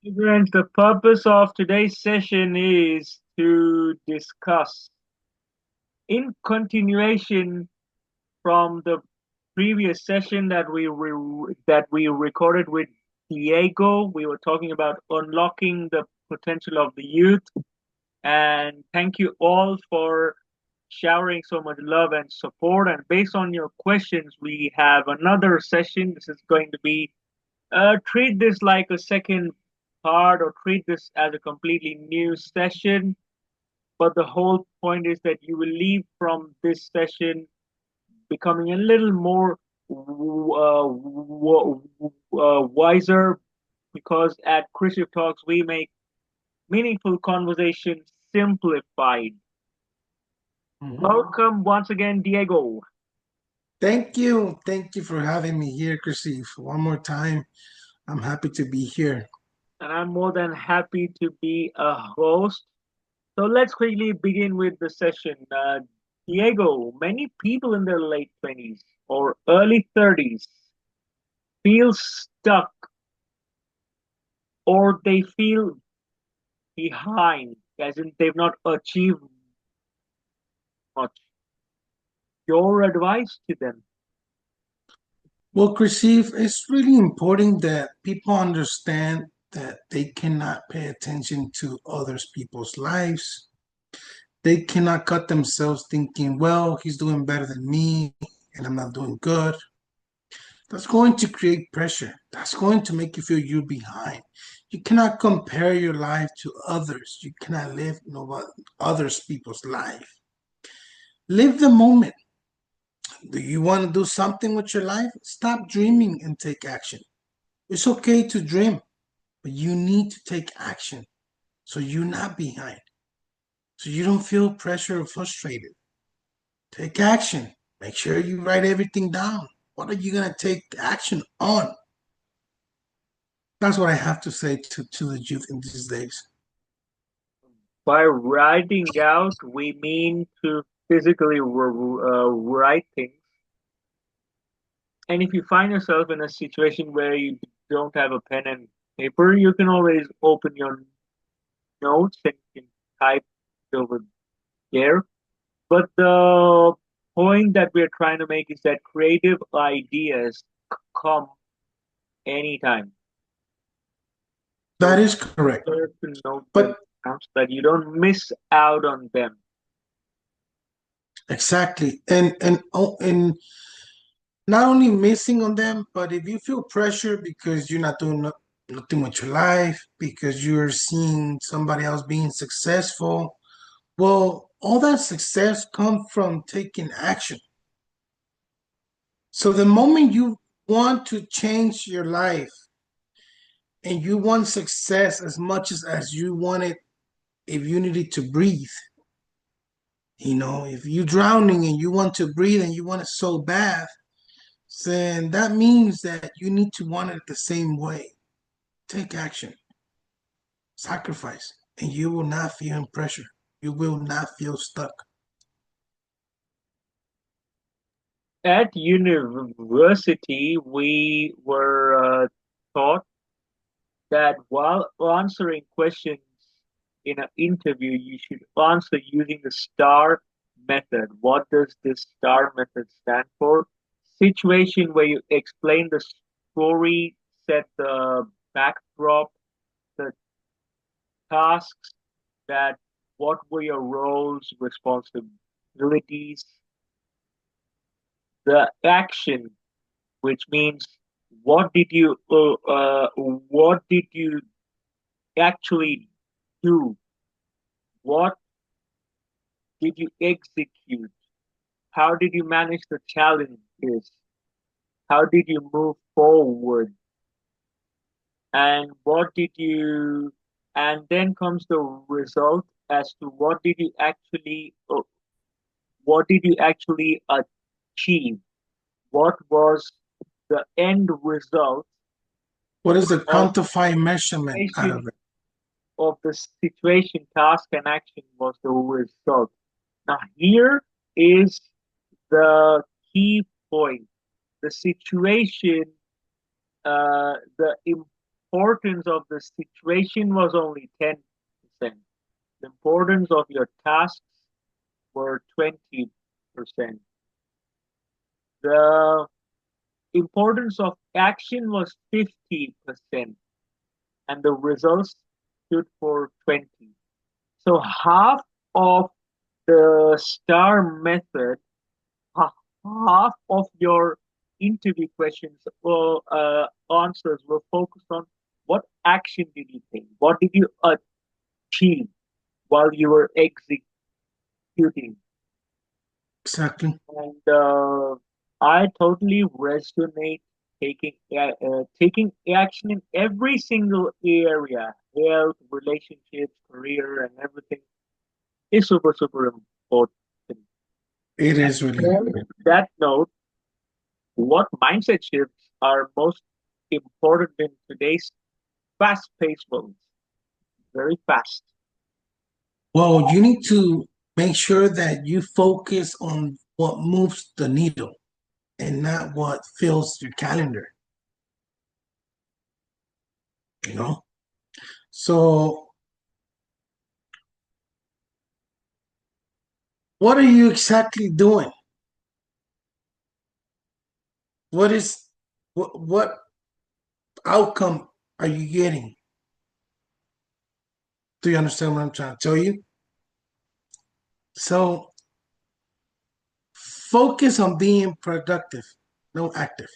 Friends, the purpose of today's session is to discuss, in continuation from the previous session that we recorded with Diego. We were talking about unlocking the potential of the youth, and thank you all for showering so much love and support. And based on your questions, we have another session. This is going to be treat this like a second part or treat this as a completely new session. But the whole point is that you will leave from this session becoming a little more wiser because at Krishiv Talks we make meaningful conversation simplified. Mhm. Welcome once again, Diego. Thank you. Thank you for having me here, Krishiv. One more time. I'm happy to be here. And I'm more than happy to be a host. So let's quickly begin with the session. Diego, many people in their late 20s or early 30s feel stuck or they feel behind, as in they've not achieved much. Your advice to them? Well, Krishiv, it's really important that people understand that they cannot pay attention to others people's lives. They cannot cut themselves thinking, well, he's doing better than me and I'm not doing good. That's going to create pressure. That's going to make you feel you're behind. You cannot compare your life to others. You cannot live nobody others people's life. Live the moment. Do you want to do something with your life? Stop dreaming and take action. It's okay to dream, but you need to take action so you're not behind, so you don't feel pressure or frustrated. Take action. Make sure you write everything down. What are you going to take action on? That's what I have to say to the youth in these days. By writing out, we mean to physically write things. And if you find yourself in a situation where you don't have a pen and paper, you can always open your notes and you can type over there. But the point that we're trying to make is that creative ideas come anytime. So That is it's correct. better to note them But down so that you don't miss out on them. exactly. And not only missing on them, but if you feel pressure because you're not doing nothing with your life, because you're seeing somebody else being successful, well, all that success comes from taking action. So the moment you want to change your life and you want success as much as you want it, if you needed to breathe, if you're drowning and you want to breathe and you want it so bad, then that means that you need to want it the same way. Take action, sacrifice, and you will not feel pressure. You will not feel stuck. At university, we were taught that while answering questions in an interview, you should answer using the STAR method. What does this STAR method stand for? Situation where you explain the story, set the backdrop, the tasks, that what were your roles, responsibilities, the action, which means what did you actually do? What did you execute? How did you manage the challenges? How did you move forward? And what did you, and then comes the result as to what did you actually achieve? What was the end result What is the of quantified measurement out of situation it? of the situation, task, and action was the result. Now, here is the key point. The situation, the importance of the situation was only 10%. The importance of your tasks were 20%. The importance of action was 50%, and the results stood for 20. So half of the STAR method, half of your interview questions or answers were focused on what action did you take, what did you achieve while you were executing. Exactly. And I totally resonate taking action in every single area, health, relationships, career, and everything is super super important. It is really On important. that note, what mindset shifts are most important in today's fast-paced world? Very fast. Well, you need to make sure that you focus on what moves the needle and not what fills your calendar, you know? So, what are you exactly doing? What outcome are you getting? Do you understand what I'm trying to tell you? So, focus on being productive, no active.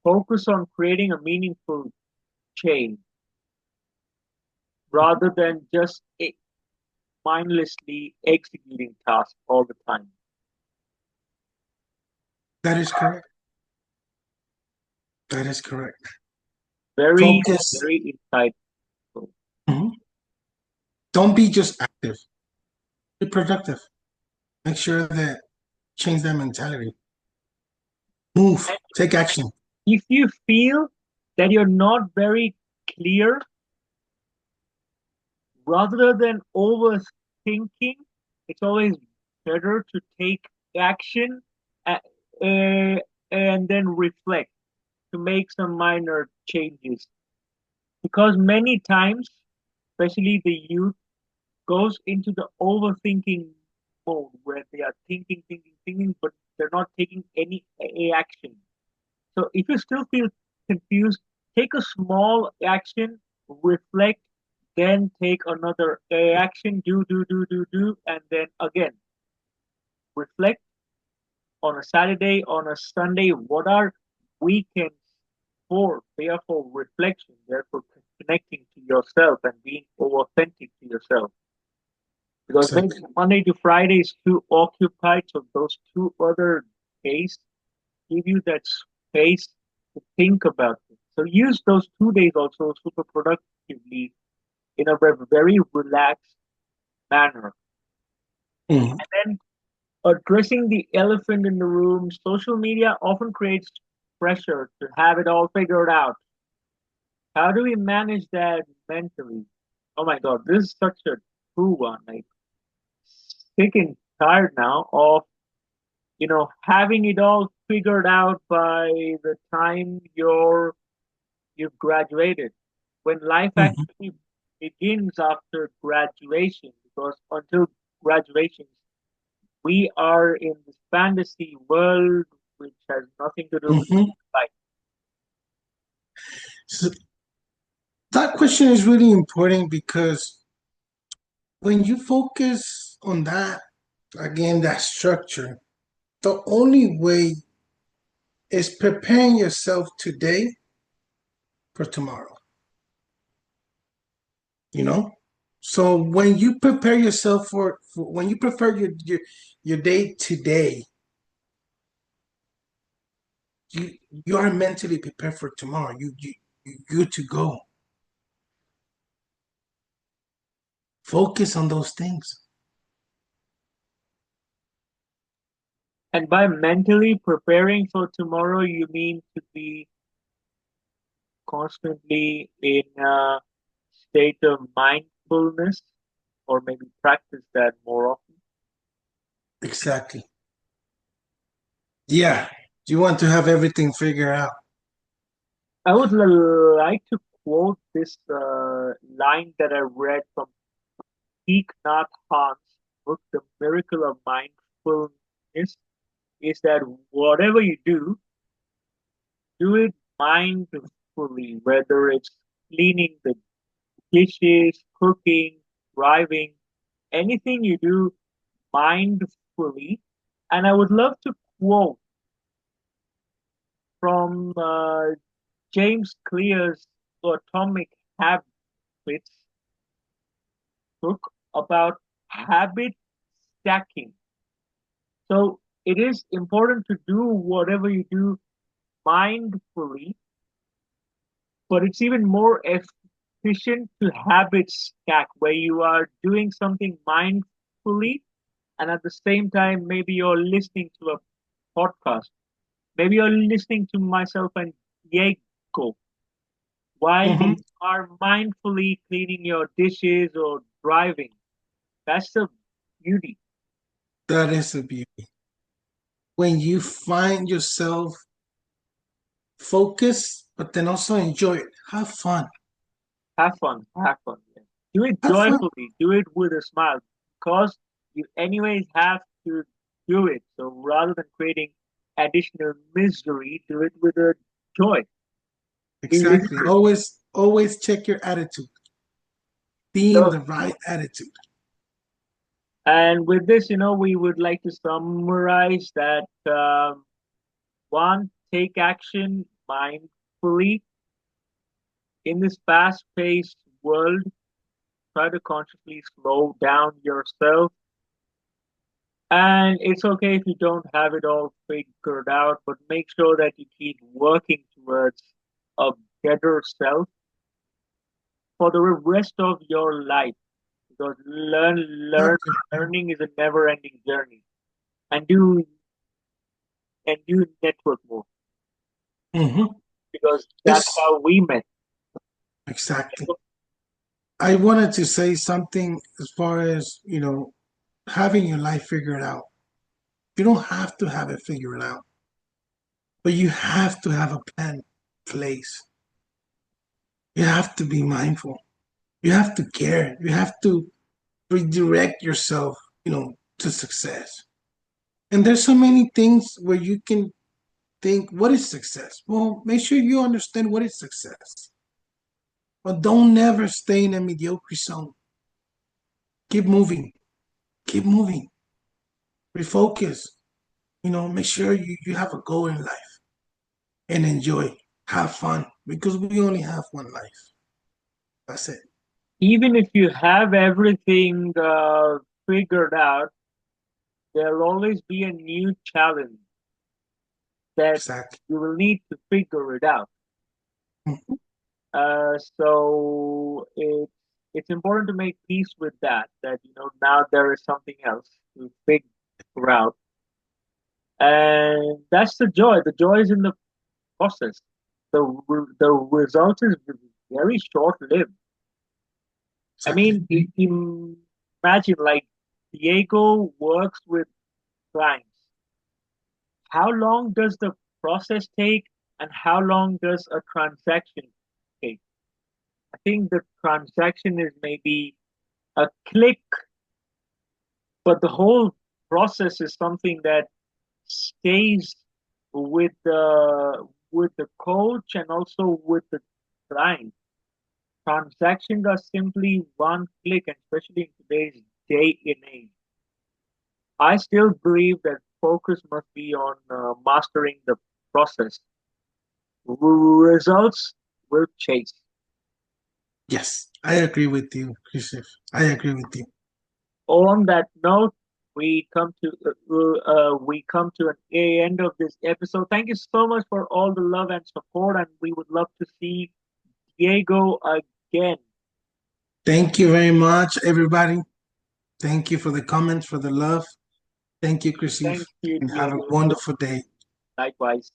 Focus on creating a meaningful change rather than just mindlessly executing tasks all the time. That is correct. That is correct. Very, Focus. very insightful. Mhm. Don't be just active. Be productive. Make sure that change that mentality. Move. And Take action. if you feel that you're not very clear, rather than overthinking, it's always better to take action uh, and then reflect to make some minor changes. Because many times, especially the youth, goes into the overthinking mode where they are thinking, but they're not taking any action. So if you still feel confused, take a small action, reflect, then take another action, do, and then again reflect on a Saturday, on a Sunday. What are weekends for? They are for reflection, they're for connecting to yourself and being authentic to yourself. Because maybe Exactly. Monday to Friday is too occupied, so those 2 other days give you that space to think about it. So use those 2 days also super productively in a very relaxed manner. Mhm. And then addressing the elephant in the room, social media often creates pressure to have it all figured out. How do we manage that mentally? Oh my god, this is such a true one. Like sick and tired now of having it all figured out by the time you've graduated. When life Mhm. actually begins after graduation, because until graduation, we are in this fantasy world which has nothing to do with Mhm. life. So that question is really important because when you focus on that, again, that structure, the only way is preparing yourself today for tomorrow, you know? So when you prepare yourself for when you prepare your day today, you you are mentally prepared for tomorrow. You good to go. Focus on those things. And by mentally preparing for tomorrow, you mean to be constantly in a state of mindfulness or maybe practice that more often. Exactly. Yeah, you want to have everything figured out. I would like to quote this line that I read from Thich Nhat Hanh's book, The Miracle of Mindfulness, is that whatever you do it mindfully, whether it's cleaning the dishes, cooking, driving, anything you do mindfully. And I would love to quote from James Clear's Atomic Habits book about habit stacking. So it is important to do whatever you do mindfully, but it's even more efficient to habit stack where you are doing something mindfully and at the same time maybe you're listening to a podcast. Maybe you're listening to myself and Diego while Hmm. you are mindfully cleaning your dishes or driving. That's the beauty. That is a beauty. When you find yourself focused, but then also enjoy it. Have fun. Have fun. Have fun. Yeah. Do it Have fun. joyfully. Do it with a smile because you anyways have to do it. So rather than creating additional misery, do it with a joy. Exactly. Always check your attitude. Be in So, the right attitude. and with this, we would like to summarize that one, take action mindfully in this fast-paced world. Try to consciously slow down yourself. And it's okay if you don't have it all figured out, but make sure that you keep working towards a better self for the rest of your life. Because learning is a never-ending journey. And do network more Hmm. because that's It's how we met. exactly. I wanted to say something as far as, having your life figured out. You don't have to have it figured out, but you have to have a plan in place. You have to be mindful. You have to care. You have to redirect yourself, to success. And there's so many things where you can think, what is success? Well, make sure you understand what is success. But don't never stay in a mediocre zone. Keep moving. Keep moving. Refocus. Make sure you have a goal in life and enjoy. Have fun because we only have one life. That's it. Even if you have everything figured out, there'll always be a new challenge that Exactly. you will need to figure it out. Mhm. So it's important to make peace with that. That now there is something else to figure out, and that's the joy. The joy is in the process. The result is very short lived. I Exactly. mean, imagine like Diego works with clients. How long does the process take, and how long does a transaction take? I think the transaction is maybe a click, but the whole process is something that stays with the coach and also with the client. Transactions are simply one click, and especially in today's day and age. I still believe that focus must be on mastering the process. Results will chase. Yes, I agree with you, Krishiv. I agree with you. On that note, we come to an end of this episode. Thank you so much for all the love and support, and we would love to see Diego again. Thank you very much, everybody. Thank you for the comments, for the love. Thank you, Krishiv, Thank you, and have a Diego. wonderful day. Likewise.